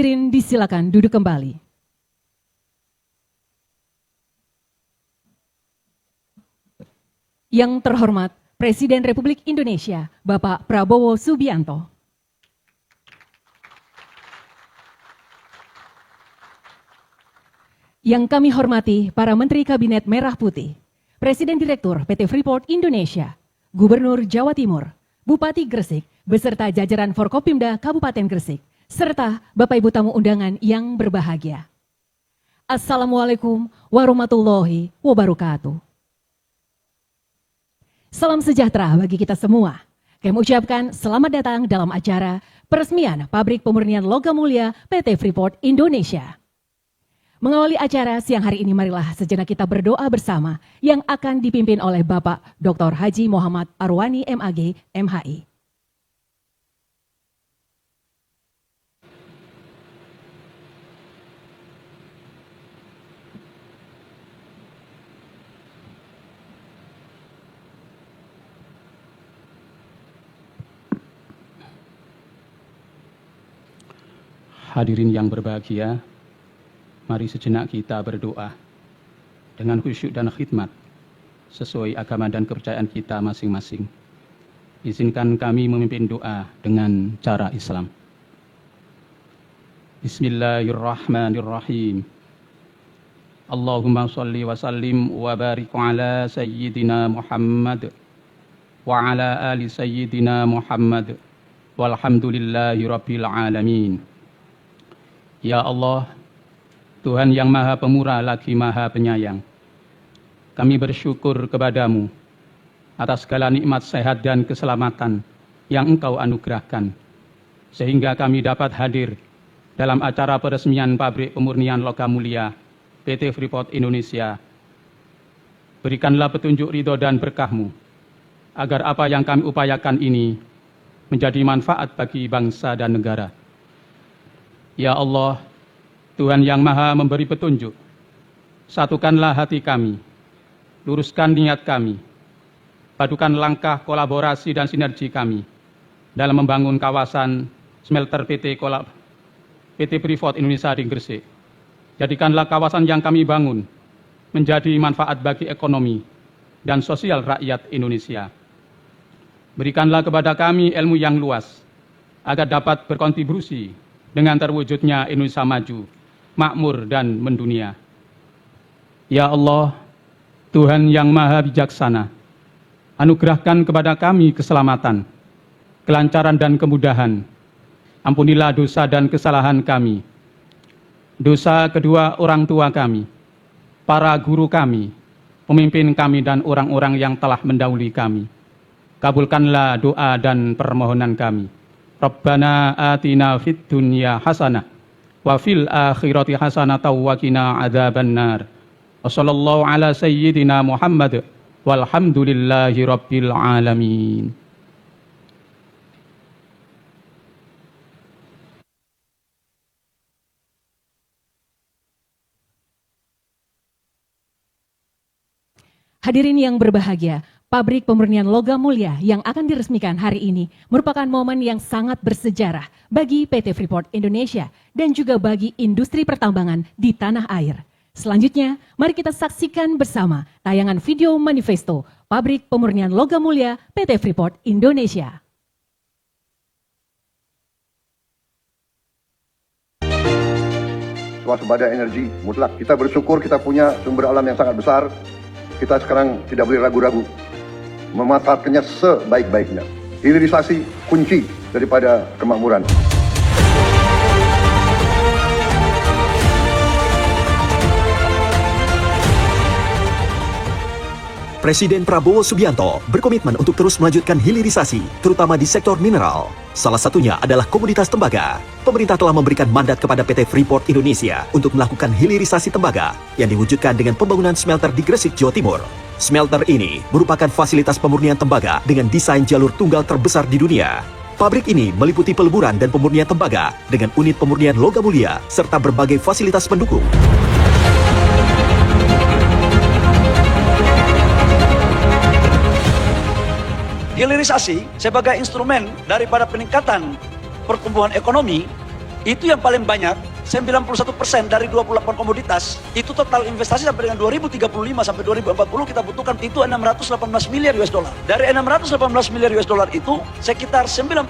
Hadirin disilakan duduk kembali. Yang terhormat Presiden Republik Indonesia, Bapak Prabowo Subianto. Yang kami hormati para Menteri Kabinet Merah Putih, Presiden Direktur PT Freeport Indonesia, Gubernur Jawa Timur, Bupati Gresik, beserta jajaran Forkopimda Kabupaten Gresik, serta Bapak Ibu tamu undangan yang berbahagia. Assalamualaikum warahmatullahi wabarakatuh. Salam sejahtera bagi kita semua. Kami ucapkan selamat datang dalam acara peresmian Pabrik Pemurnian Logam Mulia PT Freeport Indonesia. Mengawali acara siang hari ini, marilah sejenak kita berdoa bersama yang akan dipimpin oleh Bapak Dr. Haji Muhammad Arwani MAG, MHI. Hadirin yang berbahagia, mari sejenak kita berdoa dengan khusyuk dan khidmat sesuai agama dan kepercayaan kita masing-masing. Izinkan kami memimpin doa dengan cara Islam. Bismillahirrahmanirrahim. Allahumma salli wa sallim wa barik ala sayyidina Muhammad wa ala ali sayyidina Muhammad walhamdulillahi rabbil alamin. Ya Allah, Tuhan yang Maha Pemurah lagi Maha Penyayang, kami bersyukur kepadamu atas segala nikmat sehat dan keselamatan yang Engkau anugerahkan, sehingga kami dapat hadir dalam acara peresmian Pabrik Pemurnian Logam Mulia PT Freeport Indonesia. Berikanlah petunjuk ridho dan berkah-Mu, agar apa yang kami upayakan ini menjadi manfaat bagi bangsa dan negara. Ya Allah, Tuhan yang Maha memberi petunjuk, satukanlah hati kami, luruskan niat kami, padukan langkah kolaborasi dan sinergi kami dalam membangun kawasan smelter PT Freeport Indonesia di Gresik. Jadikanlah kawasan yang kami bangun menjadi manfaat bagi ekonomi dan sosial rakyat Indonesia. Berikanlah kepada kami ilmu yang luas, agar dapat berkontribusi dengan terwujudnya Indonesia maju, makmur dan mendunia. Ya Allah, Tuhan yang Maha Bijaksana, anugerahkan kepada kami keselamatan, kelancaran dan kemudahan. Ampunilah dosa dan kesalahan kami, dosa kedua orang tua kami, para guru kami, pemimpin kami dan orang-orang yang telah mendahului kami. Kabulkanlah doa dan permohonan kami. Rabbana atina fid dunya hasanah wa fil akhirati hasanah wa qina adzabannar. Wassallallahu ala sayyidina Muhammad walhamdulillahi rabbil alamin. Hadirin yang berbahagia, Pabrik Pemurnian Logam Mulia yang akan diresmikan hari ini merupakan momen yang sangat bersejarah bagi PT Freeport Indonesia dan juga bagi industri pertambangan di tanah air. Selanjutnya, mari kita saksikan bersama tayangan video manifesto Pabrik Pemurnian Logam Mulia PT Freeport Indonesia. Swasembada energi mutlak. Kita bersyukur kita punya sumber alam yang sangat besar. Kita sekarang tidak boleh ragu-ragu memanfaatkannya sebaik-baiknya. Hilirisasi kunci daripada kemakmuran. Presiden Prabowo Subianto berkomitmen untuk terus melanjutkan hilirisasi, terutama di sektor mineral. Salah satunya adalah komoditas tembaga. Pemerintah telah memberikan mandat kepada PT Freeport Indonesia untuk melakukan hilirisasi tembaga yang diwujudkan dengan pembangunan smelter di Gresik, Jawa Timur. Smelter ini merupakan fasilitas pemurnian tembaga dengan desain jalur tunggal terbesar di dunia. Pabrik ini meliputi peleburan dan pemurnian tembaga dengan unit pemurnian logam mulia serta berbagai fasilitas pendukung. Hilirisasi sebagai instrumen daripada peningkatan pertumbuhan ekonomi Itu yang paling banyak, 91% dari 28 komoditas. Itu total investasi sampai dengan 2035 sampai 2040 kita butuhkan itu 618 miliar US dollar. Dari 618 miliar US dollar itu, sekitar 91%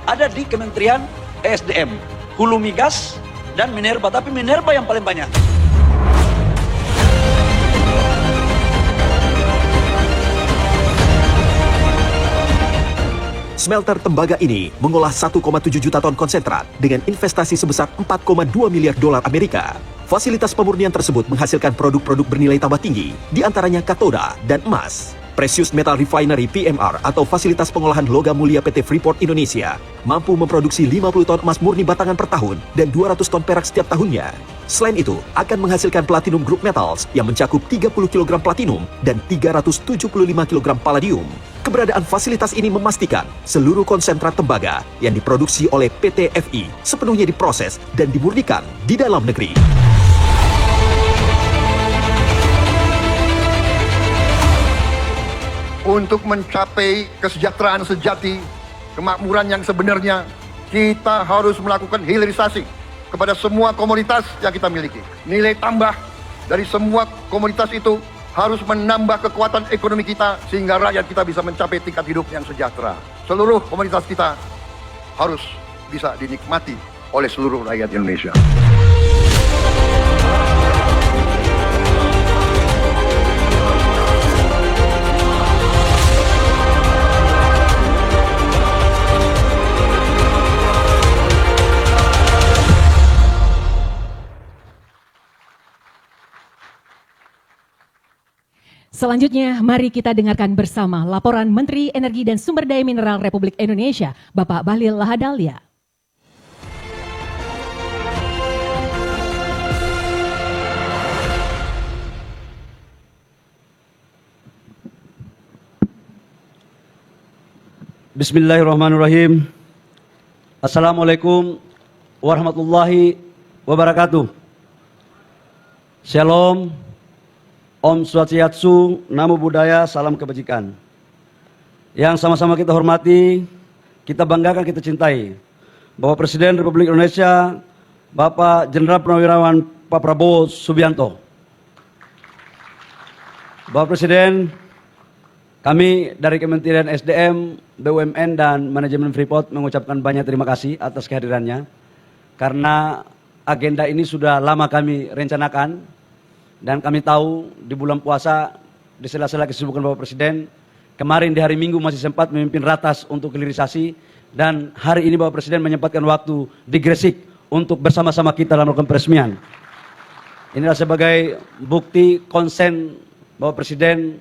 ada di Kementerian ESDM, Hulu Migas dan Minerba, tapi Minerba yang paling banyak. Smelter tembaga ini mengolah 1,7 juta ton konsentrat dengan investasi sebesar 4,2 miliar dolar Amerika. Fasilitas pemurnian tersebut menghasilkan produk-produk bernilai tambah tinggi, diantaranya katoda dan emas. Precious Metal Refinery PMR atau Fasilitas Pengolahan Logam Mulia PT Freeport Indonesia mampu memproduksi 50 ton emas murni batangan per tahun dan 200 ton perak setiap tahunnya. Selain itu, akan menghasilkan platinum group metals yang mencakup 30 kg platinum dan 375 kg palladium. Keberadaan fasilitas ini memastikan seluruh konsentrat tembaga yang diproduksi oleh PT FI sepenuhnya diproses dan dimurnikan di dalam negeri. Untuk mencapai kesejahteraan sejati, kemakmuran yang sebenarnya, kita harus melakukan hilirisasi kepada semua komoditas yang kita miliki. Nilai tambah dari semua komoditas itu harus menambah kekuatan ekonomi kita sehingga rakyat kita bisa mencapai tingkat hidup yang sejahtera. Seluruh komoditas kita harus bisa dinikmati oleh seluruh rakyat Indonesia. Selanjutnya, mari kita dengarkan bersama laporan Menteri Energi dan Sumber Daya Mineral Republik Indonesia, Bapak Bahlil Lahadalia. Bismillahirrahmanirrahim. Assalamualaikum warahmatullahi wabarakatuh. Shalom, Om Swastiastu, Namo Buddhaya, salam kebajikan. Yang sama-sama kita hormati, kita banggakan, kita cintai, Bapak Presiden Republik Indonesia, Bapak Jenderal Purnawirawan Pak Prabowo Subianto. Bapak Presiden, kami dari Kementerian SDM, BUMN, dan Manajemen Freeport mengucapkan banyak terima kasih atas kehadirannya. Karena agenda ini sudah lama kami rencanakan, dan kami tahu di bulan puasa, di sela-sela kesibukan Bapak Presiden, kemarin di hari Minggu masih sempat memimpin ratas untuk hilirisasi, dan hari ini Bapak Presiden menyempatkan waktu di Gresik untuk bersama-sama kita melakukan peresmian. Inilah sebagai bukti konsen Bapak Presiden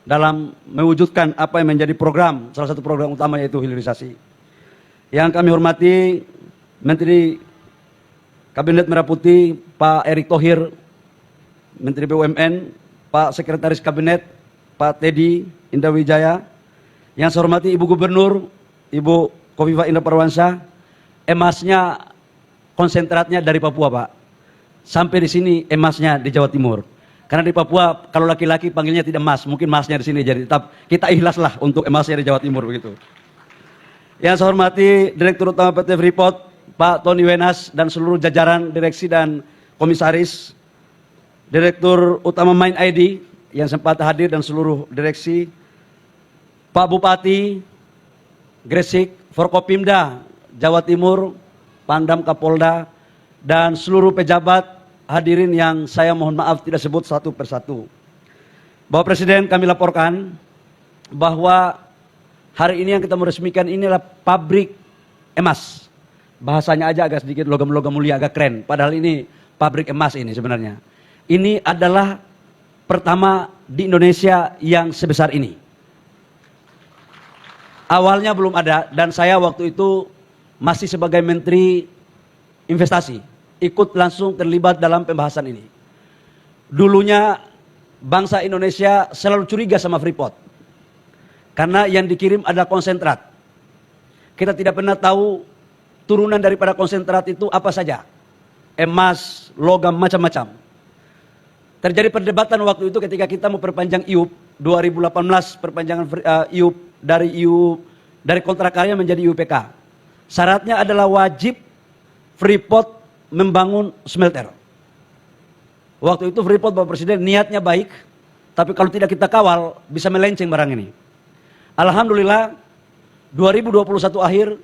dalam mewujudkan apa yang menjadi program, salah satu program utama yaitu hilirisasi. Yang kami hormati Menteri Kabinet Merah Putih Pak Erick Thohir, Menteri BUMN, Pak Sekretaris Kabinet, Pak Teddy Indawijaya. Yang saya hormati Ibu Gubernur, Ibu Khofifah Indar Parawansa. Emasnya, konsentratnya dari Papua, Pak. Sampai di sini emasnya di Jawa Timur. Karena di Papua kalau laki-laki panggilnya tidak emas, mungkin emasnya di sini. Jadi tetap kita ikhlaslah untuk emasnya di Jawa Timur begitu. Yang saya hormati Direktur Utama PT Freeport, Pak Tony Wenas, dan seluruh jajaran direksi dan komisaris. Direktur Utama Mind ID yang sempat hadir dan seluruh direksi, Pak Bupati Gresik, Forkopimda Jawa Timur, Pangdam Kapolda, dan seluruh pejabat hadirin yang saya mohon maaf tidak sebut satu persatu. Bapak Presiden, kami laporkan bahwa hari ini yang kita meresmikan ini adalah pabrik emas. Bahasanya aja agak sedikit logam-logam mulia, agak keren. Padahal ini pabrik emas ini sebenarnya. Ini adalah pertama di Indonesia yang sebesar ini. Awalnya belum ada, dan saya waktu itu masih sebagai Menteri Investasi, ikut langsung terlibat dalam pembahasan ini. Dulunya bangsa Indonesia selalu curiga sama Freeport, karena yang dikirim adalah konsentrat. Kita tidak pernah tahu turunan daripada konsentrat itu apa saja. Emas, logam, macam-macam. Terjadi perdebatan waktu itu ketika kita mau perpanjang IUP 2018, perpanjangan IUP dari kontrak karya menjadi IUPK. Syaratnya adalah wajib Freeport membangun smelter. Waktu itu Freeport Bapak Presiden niatnya baik, tapi kalau tidak kita kawal bisa melenceng barang ini. Alhamdulillah 2021 akhir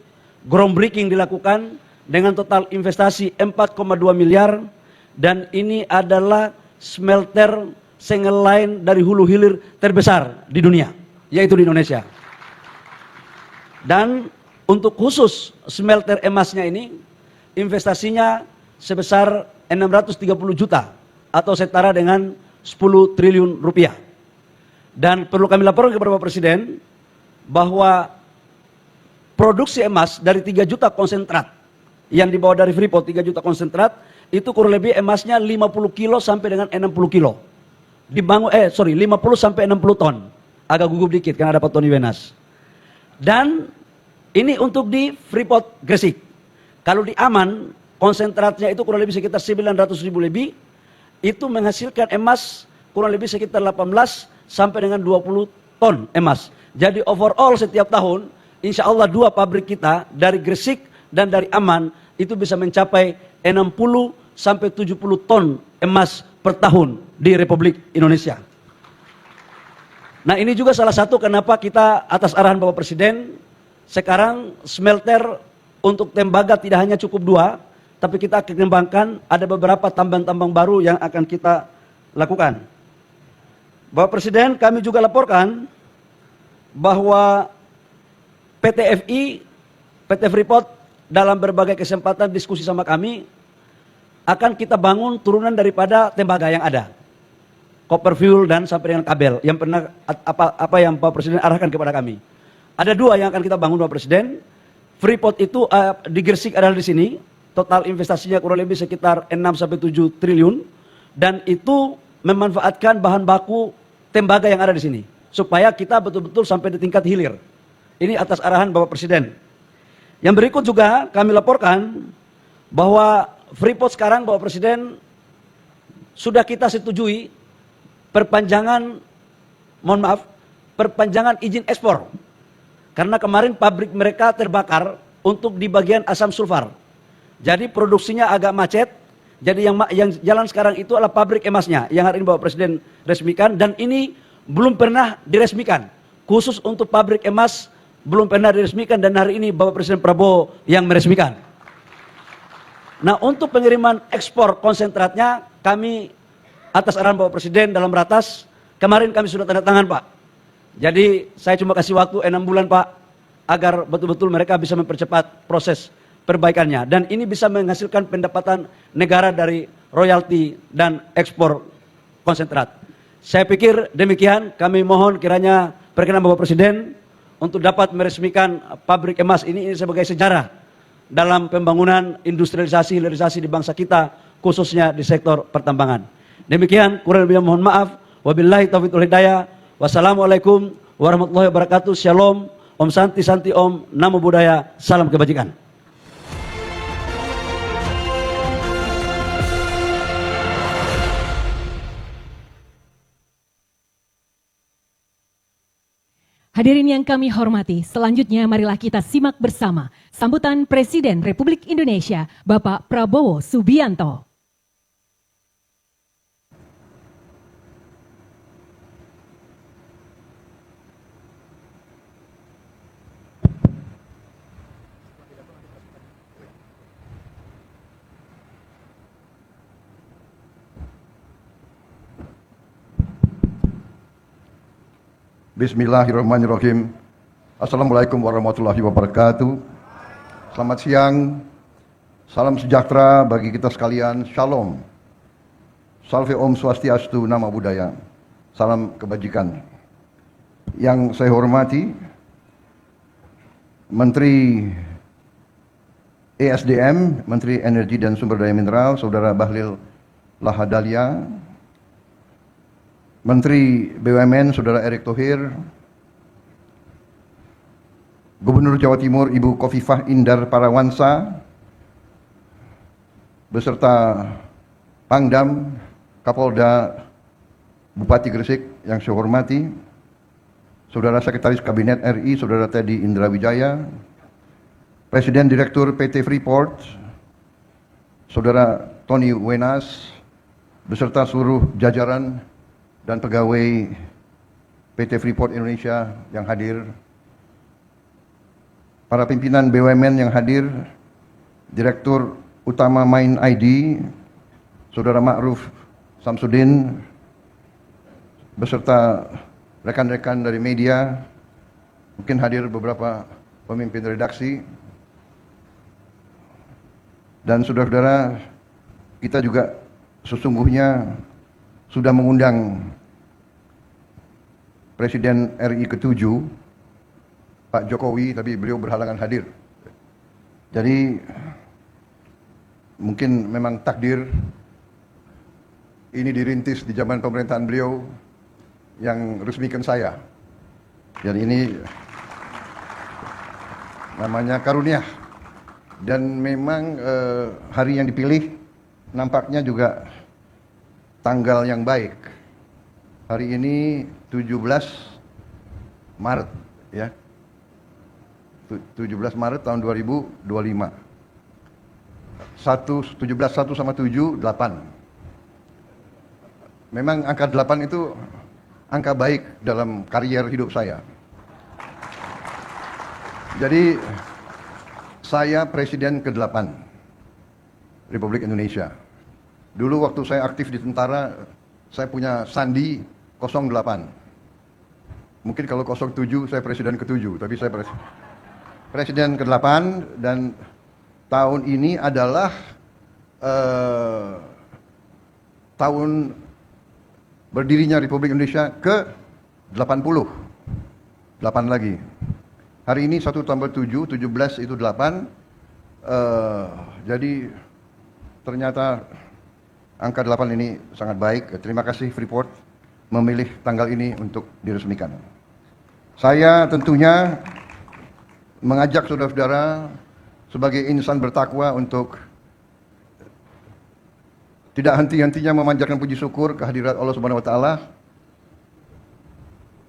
groundbreaking dilakukan dengan total investasi 4,2 miliar dan ini adalah smelter single line dari hulu hilir terbesar di dunia, yaitu di Indonesia. Dan untuk khusus smelter emasnya ini investasinya sebesar 630 juta atau setara dengan 10 triliun rupiah. Dan perlu kami laporkan kepada Bapak Presiden bahwa produksi emas dari 3 juta konsentrat yang dibawa dari Freeport 3 juta konsentrat itu kurang lebih emasnya 50 kilo sampai dengan 60 kilo. 50 sampai 60 ton. Agak gugup dikit karena ada Pak Tony Wenas. Dan ini untuk di Freeport Gresik. Kalau di Aman konsentratnya itu kurang lebih sekitar 900 ribu lebih. Itu menghasilkan emas kurang lebih sekitar 18 sampai dengan 20 ton emas. Jadi overall setiap tahun, insya Allah 2 pabrik kita dari Gresik dan dari Aman itu bisa mencapai 60 sampai 70 ton emas per tahun di Republik Indonesia. Nah ini juga salah satu kenapa kita atas arahan Bapak Presiden, sekarang smelter untuk tembaga tidak hanya cukup 2, tapi kita akan kembangkan ada beberapa tambang-tambang baru yang akan kita lakukan. Bapak Presiden, kami juga laporkan bahwa PT FI, PT Freeport dalam berbagai kesempatan diskusi sama kami akan kita bangun turunan daripada tembaga yang ada. Copper fuel dan sampai dengan kabel yang pernah apa yang Bapak Presiden arahkan kepada kami. Ada 2 yang akan kita bangun Bapak Presiden. Freeport itu di Gresik adalah di sini. Total investasinya kurang lebih sekitar 6 sampai 7 triliun dan itu memanfaatkan bahan baku tembaga yang ada di sini supaya kita betul-betul sampai di tingkat hilir. Ini atas arahan Bapak Presiden. Yang berikut juga kami laporkan bahwa Freeport sekarang Bapak Presiden sudah kita setujui perpanjangan izin ekspor. Karena kemarin pabrik mereka terbakar untuk di bagian asam sulfar. Jadi produksinya agak macet. Jadi yang jalan sekarang itu adalah pabrik emasnya yang hari ini Bapak Presiden resmikan dan ini belum pernah diresmikan. Khusus untuk pabrik emas belum pernah diresmikan dan hari ini Bapak Presiden Prabowo yang meresmikan. Nah untuk pengiriman ekspor konsentratnya kami atas arahan Bapak Presiden dalam ratas kemarin kami sudah tanda tangan Pak. Jadi saya cuma kasih waktu 6 bulan Pak agar betul-betul mereka bisa mempercepat proses perbaikannya dan ini bisa menghasilkan pendapatan negara dari royalti dan ekspor konsentrat. Saya pikir demikian, kami mohon kiranya perkenan Bapak Presiden untuk dapat meresmikan pabrik emas ini sebagai sejarah dalam pembangunan industrialisasi hilirisasi di bangsa kita khususnya di sektor pertambangan. Demikian, kurang lebihnya mohon maaf. Wabillahi taufiq wal hidayah. Wassalamualaikum warahmatullahi wabarakatuh. Shalom, Om Santi Santi Om, Namo Buddhaya, salam kebajikan. Hadirin yang kami hormati, selanjutnya marilah kita simak bersama sambutan Presiden Republik Indonesia, Bapak Prabowo Subianto. Bismillahirrahmanirrahim. Assalamualaikum warahmatullahi wabarakatuh. Selamat siang. Salam sejahtera bagi kita sekalian. Shalom. Salve Om Swastiastu, Namo Buddhaya. Salam kebajikan. Yang saya hormati Menteri ESDM, Menteri Energi dan Sumber Daya Mineral, Saudara Bahlil Lahadalia, Menteri BUMN, Saudara Erick Thohir, Gubernur Jawa Timur, Ibu Khofifah Indar Parawansa, beserta Pangdam, Kapolda, Bupati Gresik yang saya hormati, Saudara Sekretaris Kabinet RI, Saudara Teddy Indra Wijaya, Presiden Direktur PT Freeport, Saudara Tony Wenas, beserta seluruh jajaran dan pegawai PT Freeport Indonesia yang hadir, para pimpinan BUMN yang hadir, Direktur Utama Main ID, Saudara Ma'ruf Samsudin, beserta rekan-rekan dari media, mungkin hadir beberapa pemimpin redaksi, dan saudara-saudara, kita juga sesungguhnya sudah mengundang Presiden RI ke-7, Pak Jokowi, tapi beliau berhalangan hadir. Jadi mungkin memang takdir ini dirintis di zaman pemerintahan beliau yang resmikan saya. Dan ini namanya karunia. Dan memang hari yang dipilih nampaknya juga tanggal yang baik. Hari ini 17 Maret ya. 17 Maret tahun 2025. 17 1 sama 7 8. Memang angka 8 itu angka baik dalam karier hidup saya. Jadi saya Presiden ke-8 Republik Indonesia. Dulu waktu saya aktif di tentara, saya punya sandi 08. Mungkin kalau 07 saya Presiden ke-7, tapi saya Presiden ke-8, dan tahun ini adalah tahun berdirinya Republik Indonesia ke-80. 8 lagi. Hari ini 1 tambah 7, 17 itu 8. Jadi ternyata angka 8 ini sangat baik. Terima kasih Freeport memilih tanggal ini untuk diresmikan. Saya tentunya mengajak saudara-saudara sebagai insan bertakwa untuk tidak henti-hentinya memanjatkan puji syukur kehadirat Allah Subhanahu wa taala,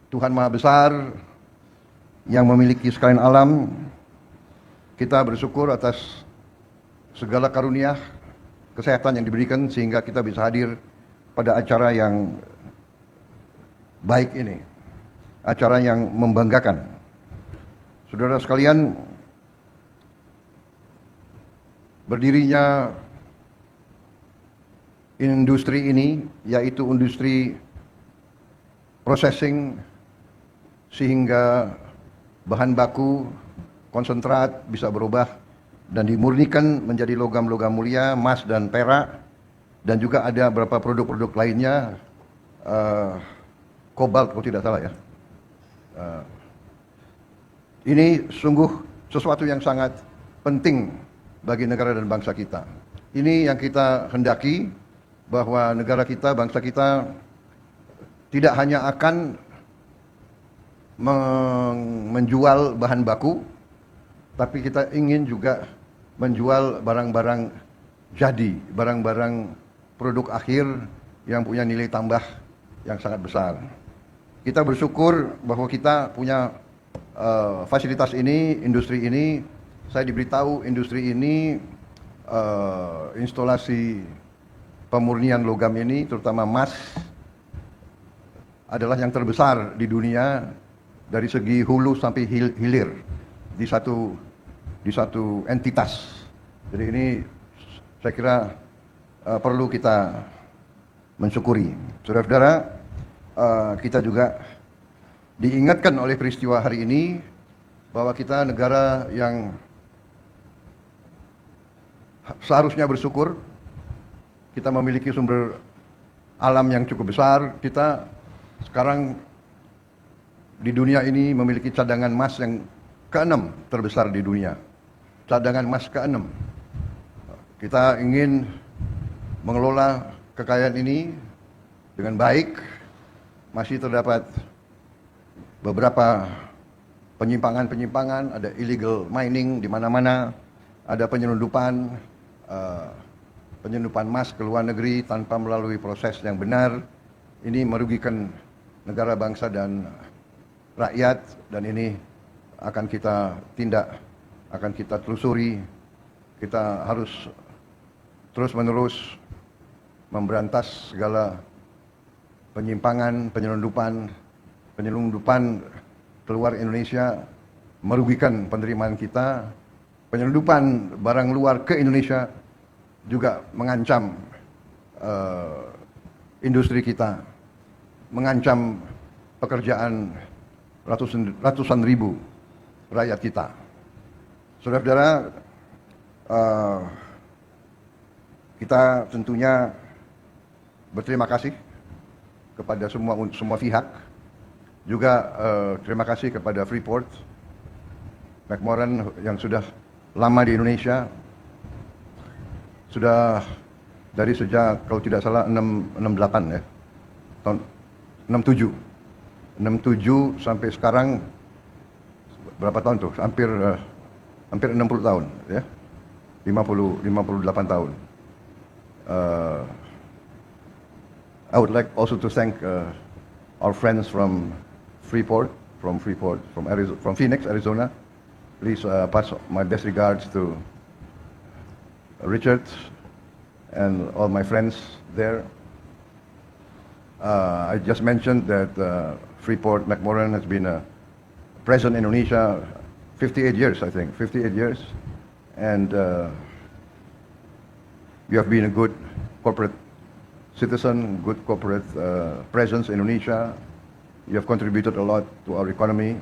Tuhan Maha Besar yang memiliki sekalian alam. Kita bersyukur atas segala karunia kesehatan yang diberikan sehingga kita bisa hadir pada acara yang baik ini, acara yang membanggakan. Saudara sekalian, berdirinya industri ini, yaitu industri processing, sehingga bahan baku konsentrat bisa berubah dan dimurnikan menjadi logam-logam mulia, emas dan perak, dan juga ada beberapa produk-produk lainnya, kobalt kalau tidak salah ya. Ini sungguh sesuatu yang sangat penting bagi negara dan bangsa kita. Ini yang kita hendaki, bahwa negara kita, bangsa kita tidak hanya akan menjual bahan baku, tapi kita ingin juga menjual barang-barang jadi, barang-barang produk akhir yang punya nilai tambah yang sangat besar. Kita bersyukur bahwa kita punya fasilitas ini, industri ini. Saya diberitahu industri ini, instalasi pemurnian logam ini, terutama emas, adalah yang terbesar di dunia dari segi hulu sampai hilir di satu entitas. Jadi ini saya kira perlu kita mensyukuri. Saudara-saudara, kita juga diingatkan oleh peristiwa hari ini bahwa kita negara yang seharusnya bersyukur. Kita memiliki sumber alam yang cukup besar. Kita sekarang di dunia ini memiliki cadangan emas yang ke-6 terbesar di dunia. Cadangan emas ke-6. Kita ingin mengelola kekayaan ini dengan baik. Masih terdapat beberapa penyimpangan-penyimpangan, ada illegal mining di mana-mana, ada penyelundupan emas ke luar negeri tanpa melalui proses yang benar. Ini merugikan negara, bangsa, dan rakyat, dan ini akan kita tindak, akan kita telusuri. Kita harus terus-menerus memberantas segala penyimpangan, penyelundupan keluar Indonesia, merugikan penerimaan kita, penyelundupan barang luar ke Indonesia juga mengancam industri kita, mengancam pekerjaan ratusan ribu rakyat kita. Saudara-saudara, kita tentunya berterima kasih kepada semua pihak, juga terima kasih kepada Freeport McMoran yang sudah lama di Indonesia, sudah dari sejak kalau tidak salah 68 ya, tahun 67 sampai sekarang berapa tahun tuh? Hampir 60 tahun ya, 58 tahun. I would like also to thank our friends from Freeport, from Phoenix, Arizona. Please pass my best regards to Richard and all my friends there. I just mentioned that Freeport McMoran has been present in Indonesia 58 years, I think, 58 years. And you have been a good corporate citizen, good corporate presence in Indonesia. You have contributed a lot to our economy.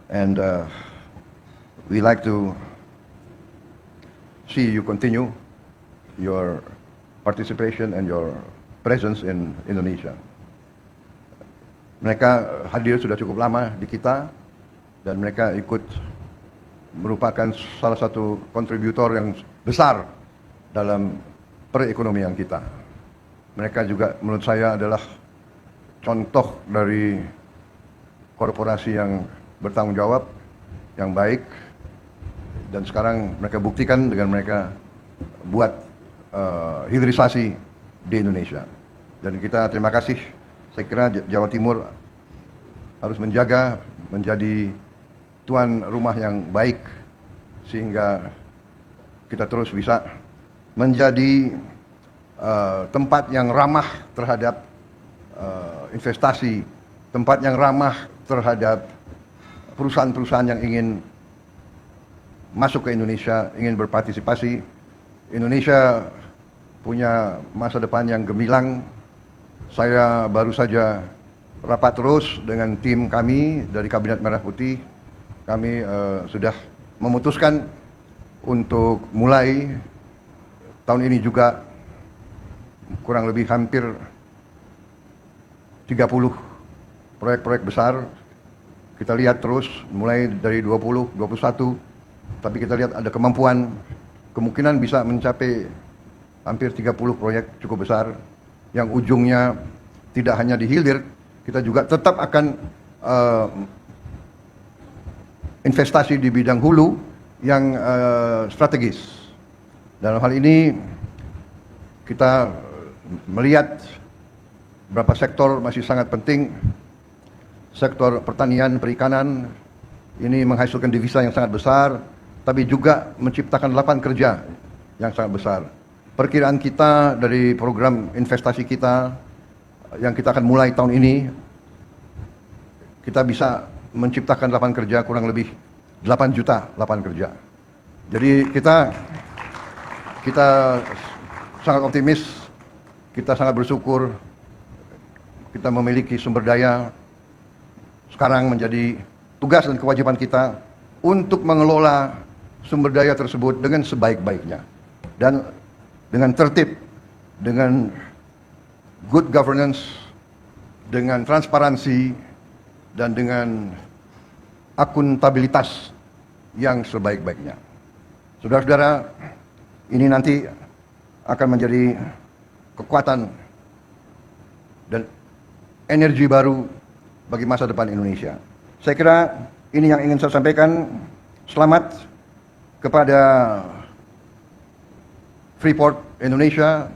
And we like to see you continue your participation and your presence in Indonesia. Mereka hadir sudah cukup lama di kita, dan mereka ikut merupakan salah satu kontributor yang besar dalam perekonomian kita. Mereka juga menurut saya adalah contoh dari korporasi yang bertanggung jawab, yang baik, dan sekarang mereka buktikan dengan mereka buat hilirisasi di Indonesia. Dan kita terima kasih. Saya kira Jawa Timur harus menjadi tuan rumah yang baik, sehingga kita terus bisa menjadi tempat yang ramah terhadap investasi, tempat yang ramah terhadap perusahaan-perusahaan yang ingin masuk ke Indonesia, ingin berpartisipasi. Indonesia punya masa depan yang gemilang. Saya baru saja rapat terus dengan tim kami dari Kabinet Merah Putih. Kami sudah memutuskan untuk mulai tahun ini juga kurang lebih hampir 30 proyek-proyek besar. Kita lihat terus mulai dari 20, 21, tapi kita lihat ada kemungkinan bisa mencapai hampir 30 proyek cukup besar yang ujungnya tidak hanya di hilir, kita juga tetap akan investasi di bidang hulu yang strategis. Dalam hal ini kita melihat beberapa sektor masih sangat penting. Sektor pertanian, perikanan ini menghasilkan devisa yang sangat besar, tapi juga menciptakan lapangan kerja yang sangat besar. Perkiraan kita dari program investasi kita yang kita akan mulai tahun ini, kita bisa menciptakan lapangan kerja kurang lebih 8 juta lapangan kerja. Jadi kita sangat optimis, kita sangat bersyukur kita memiliki sumber daya. Sekarang menjadi tugas dan kewajiban kita untuk mengelola sumber daya tersebut dengan sebaik-baiknya dan dengan tertib, dengan good governance, dengan transparansi, dan dengan akuntabilitas yang sebaik-baiknya. Saudara-saudara, ini nanti akan menjadi kekuatan dan energi baru bagi masa depan Indonesia. Saya kira ini yang ingin saya sampaikan. Selamat kepada Freeport Indonesia.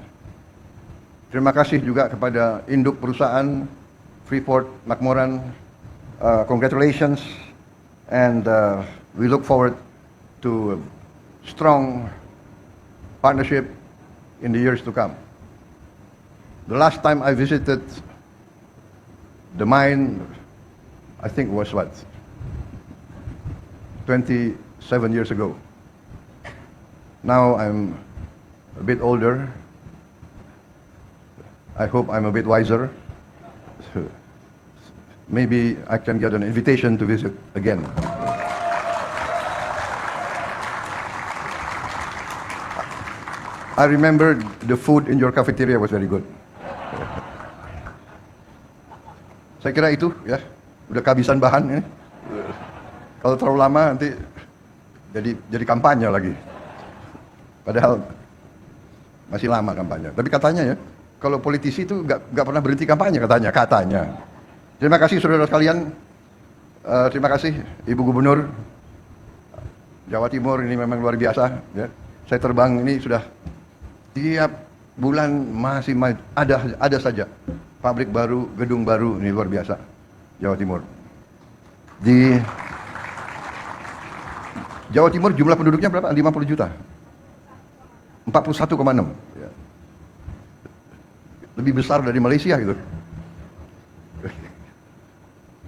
Terima kasih juga kepada induk perusahaan Freeport McMoran. Congratulations, and we look forward to strong partnership in the years to come. The last time I visited the mine, I think was what? 27 years ago. Now I'm a bit older. I hope I'm a bit wiser. Maybe I can get an invitation to visit again. I remember the food in your cafeteria was very good. Saya kira itu ya, udah kehabisan bahan ini. Kalau terlalu lama nanti jadi kampanye lagi. Padahal masih lama kampanye. Tapi katanya ya, kalau politisi itu nggak pernah berhenti kampanye katanya. Terima kasih saudara sekalian. Terima kasih Ibu Gubernur Jawa Timur, ini memang luar biasa. Ya. Saya terbang ini sudah tiap bulan masih ada saja pabrik baru, gedung baru, ini luar biasa Jawa Timur. Di Jawa Timur jumlah penduduknya berapa? 50 juta. 41,6. Ya. Lebih besar dari Malaysia gitu.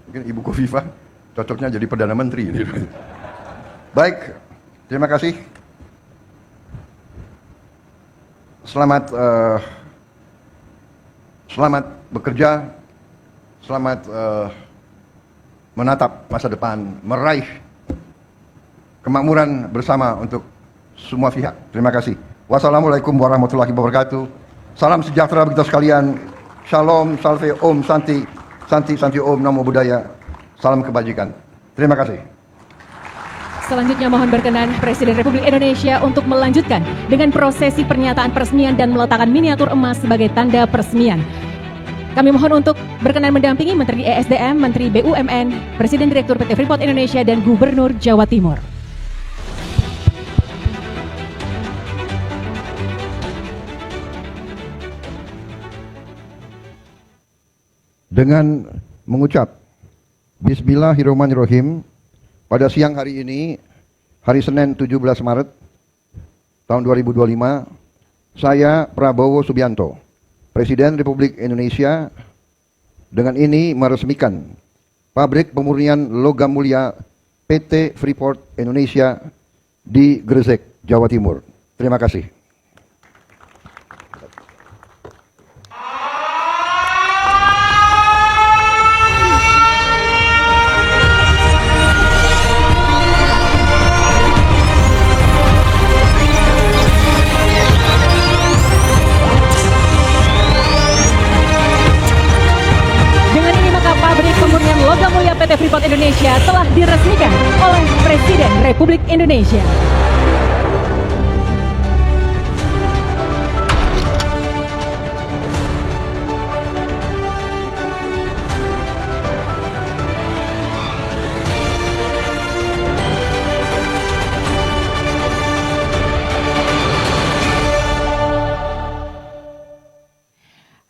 Mungkin Ibu Khofifah cocoknya jadi Perdana Menteri. Baik, terima kasih. Selamat bekerja, selamat menatap masa depan, meraih kemakmuran bersama untuk semua pihak. Terima kasih. Wassalamualaikum warahmatullahi wabarakatuh. Salam sejahtera bagi kita sekalian. Shalom, salve, om, santi, santi, santi, om, namo buddhaya. Salam kebajikan. Terima kasih. Selanjutnya mohon berkenan Presiden Republik Indonesia untuk melanjutkan dengan prosesi pernyataan peresmian dan meletakkan miniatur emas sebagai tanda peresmian. Kami mohon untuk berkenan mendampingi Menteri ESDM, Menteri BUMN, Presiden Direktur PT Freeport Indonesia, dan Gubernur Jawa Timur. Dengan mengucap Bismillahirrahmanirrahim, pada siang hari ini, hari Senin 17 Maret tahun 2025, saya Prabowo Subianto, Presiden Republik Indonesia, dengan ini meresmikan pabrik pemurnian logam mulia PT Freeport Indonesia di Gresik, Jawa Timur. Terima kasih. Logam mulia PT Freeport Indonesia telah diresmikan oleh Presiden Republik Indonesia.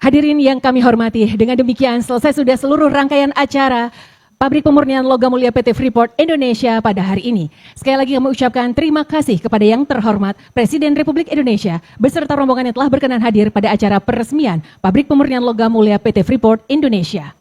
Hadirin yang kami hormati, dengan demikian selesai sudah seluruh rangkaian acara Pabrik Pemurnian Logam Mulia PT Freeport Indonesia pada hari ini. Sekali lagi kami ucapkan terima kasih kepada yang terhormat Presiden Republik Indonesia beserta rombongan yang telah berkenan hadir pada acara peresmian Pabrik Pemurnian Logam Mulia PT Freeport Indonesia.